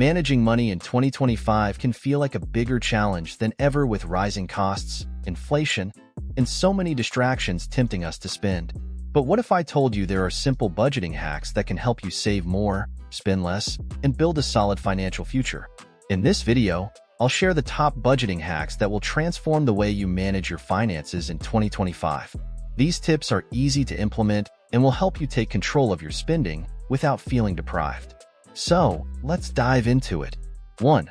Managing money in 2025 can feel like a bigger challenge than ever with rising costs, inflation, and so many distractions tempting us to spend. But what if I told you there are simple budgeting hacks that can help you save more, spend less, and build a solid financial future? In this video, I'll share the top budgeting hacks that will transform the way you manage your finances in 2025. These tips are easy to implement and will help you take control of your spending without feeling deprived. So, let's dive into it. 1.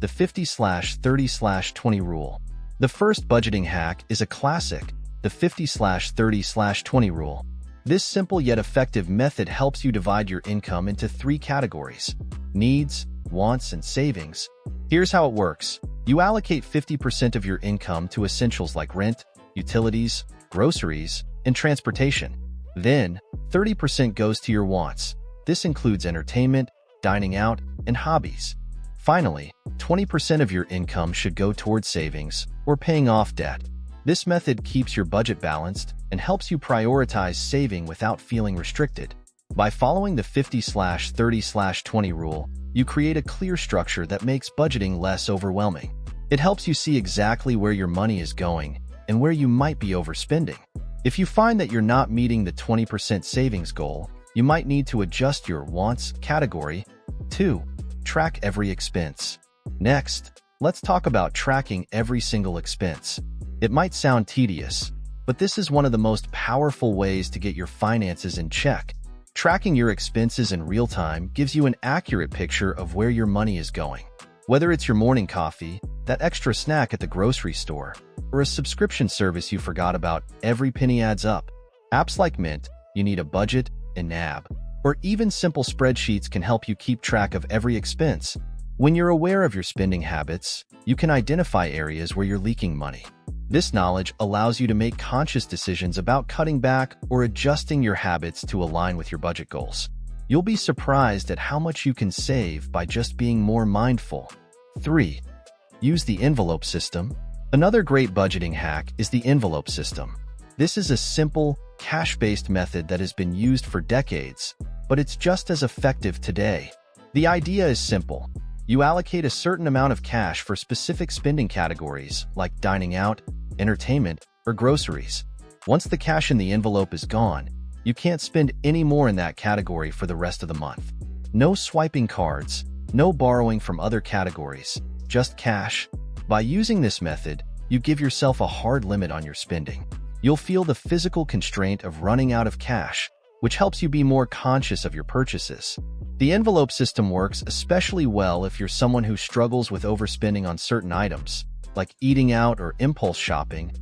The 50/30/20 rule. The first budgeting hack is a classic, the 50/30/20 rule. This simple yet effective method helps you divide your income into 3 categories: needs, wants, and savings. Here's how it works. You allocate 50% of your income to essentials like rent, utilities, groceries, and transportation. Then, 30% goes to your wants. This includes entertainment, dining out, and hobbies. Finally, 20% of your income should go towards savings or paying off debt. This method keeps your budget balanced and helps you prioritize saving without feeling restricted. By following the 50/30/20 rule, you create a clear structure that makes budgeting less overwhelming. It helps you see exactly where your money is going and where you might be overspending. If you find that you're not meeting the 20% savings goal, you might need to adjust your wants category. 2. Track every expense. Next, let's talk about tracking every single expense. It might sound tedious, but this is one of the most powerful ways to get your finances in check. Tracking your expenses in real time gives you an accurate picture of where your money is going. Whether it's your morning coffee, that extra snack at the grocery store, or a subscription service you forgot about, every penny adds up. Apps like Mint, You Need a Budget, and NAB, or even simple spreadsheets can help you keep track of every expense. When you're aware of your spending habits, you can identify areas where you're leaking money. This knowledge allows you to make conscious decisions about cutting back or adjusting your habits to align with your budget goals. You'll be surprised at how much you can save by just being more mindful. 3. Use the envelope system. Another great budgeting hack is the envelope system. This is a simple, cash-based method that has been used for decades, but it's just as effective today. The idea is simple. You allocate a certain amount of cash for specific spending categories like dining out, entertainment, or groceries. Once the cash in the envelope is gone, you can't spend any more in that category for the rest of the month. No swiping cards, no borrowing from other categories, just cash. By using this method, you give yourself a hard limit on your spending. You'll feel the physical constraint of running out of cash, which helps you be more conscious of your purchases. The envelope system works especially well if you're someone who struggles with overspending on certain items, like eating out or impulse shopping.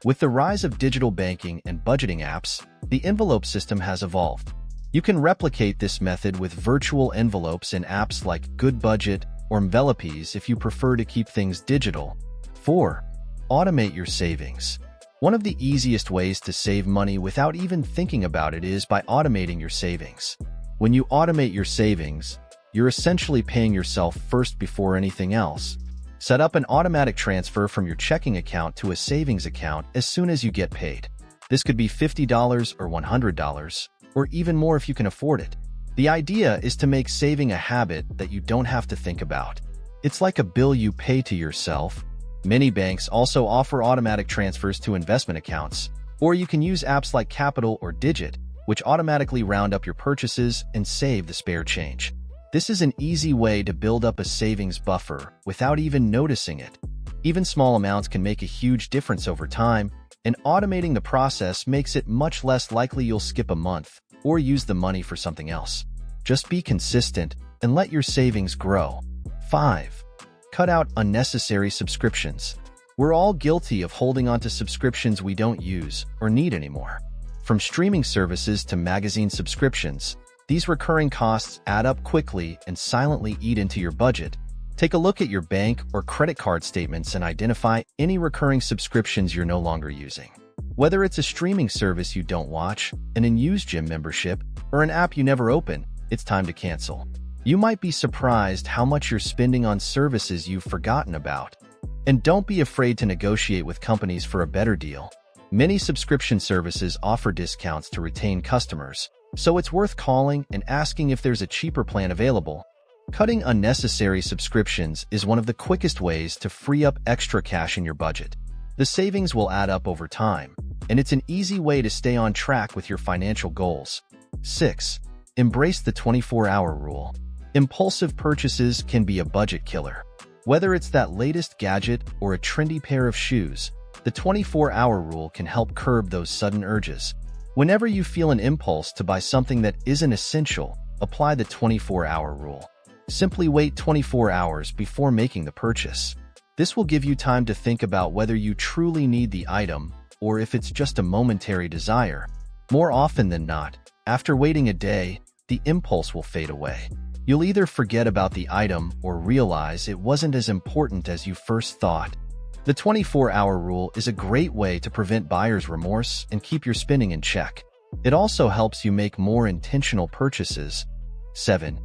With the rise of digital banking and budgeting apps, the envelope system has evolved. You can replicate this method with virtual envelopes in apps like Good Budget or Envelopes if you prefer to keep things digital. 4. Automate your savings. One of the easiest ways to save money without even thinking about it is by automating your savings. When you automate your savings, you're essentially paying yourself first before anything else. Set up an automatic transfer from your checking account to a savings account as soon as you get paid. This could be $50 or $100, or even more if you can afford it. The idea is to make saving a habit that you don't have to think about. It's like a bill you pay to yourself. Many banks also offer automatic transfers to investment accounts, or you can use apps like Capital or Digit, which automatically round up your purchases and save the spare change. This is an easy way to build up a savings buffer without even noticing it. Even small amounts can make a huge difference over time, and automating the process makes it much less likely you'll skip a month or use the money for something else. Just be consistent and let your savings grow. 5. Cut out unnecessary subscriptions. We're all guilty of holding onto subscriptions we don't use or need anymore. From streaming services to magazine subscriptions, these recurring costs add up quickly and silently eat into your budget. Take a look at your bank or credit card statements and identify any recurring subscriptions you're no longer using. Whether it's a streaming service you don't watch, an unused gym membership, or an app you never open, it's time to cancel. You might be surprised how much you're spending on services you've forgotten about. And don't be afraid to negotiate with companies for a better deal. Many subscription services offer discounts to retain customers, so it's worth calling and asking if there's a cheaper plan available. Cutting unnecessary subscriptions is one of the quickest ways to free up extra cash in your budget. The savings will add up over time, and it's an easy way to stay on track with your financial goals. 6. Embrace the 24-hour rule. Impulsive purchases can be a budget killer. Whether it's that latest gadget or a trendy pair of shoes, the 24-hour rule can help curb those sudden urges. Whenever you feel an impulse to buy something that isn't essential, apply the 24-hour rule. Simply wait 24 hours before making the purchase. This will give you time to think about whether you truly need the item or if it's just a momentary desire. More often than not, after waiting a day, the impulse will fade away. You'll either forget about the item or realize it wasn't as important as you first thought. The 24-hour rule is a great way to prevent buyer's remorse and keep your spending in check. It also helps you make more intentional purchases. 7.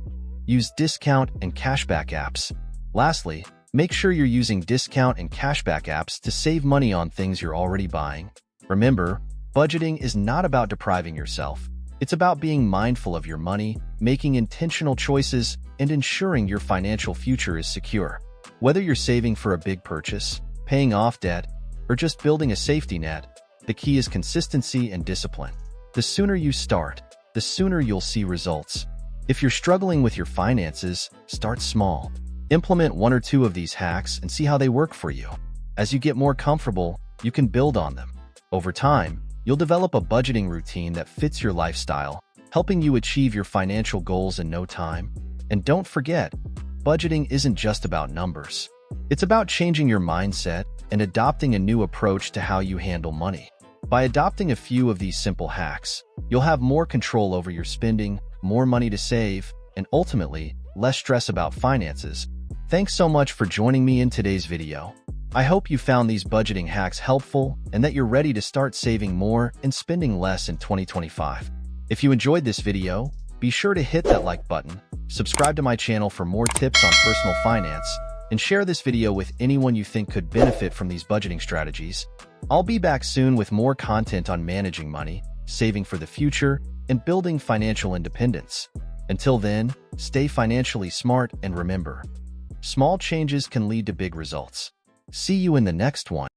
Use discount and cashback apps. Lastly, make sure you're using discount and cashback apps to save money on things you're already buying. Remember, budgeting is not about depriving yourself. It's about being mindful of your money, making intentional choices, and ensuring your financial future is secure. Whether you're saving for a big purchase, paying off debt, or just building a safety net, the key is consistency and discipline. The sooner you start, the sooner you'll see results. If you're struggling with your finances, start small. Implement one or two of these hacks and see how they work for you. As you get more comfortable, you can build on them. Over time, you'll develop a budgeting routine that fits your lifestyle, helping you achieve your financial goals in no time. And don't forget, budgeting isn't just about numbers. It's about changing your mindset and adopting a new approach to how you handle money. By adopting a few of these simple hacks, you'll have more control over your spending, more money to save, and ultimately, less stress about finances. Thanks so much for joining me in today's video. I hope you found these budgeting hacks helpful and that you're ready to start saving more and spending less in 2025. If you enjoyed this video, be sure to hit that like button, subscribe to my channel for more tips on personal finance, and share this video with anyone you think could benefit from these budgeting strategies. I'll be back soon with more content on managing money, saving for the future, and building financial independence. Until then, stay financially smart and remember, small changes can lead to big results. See you in the next one.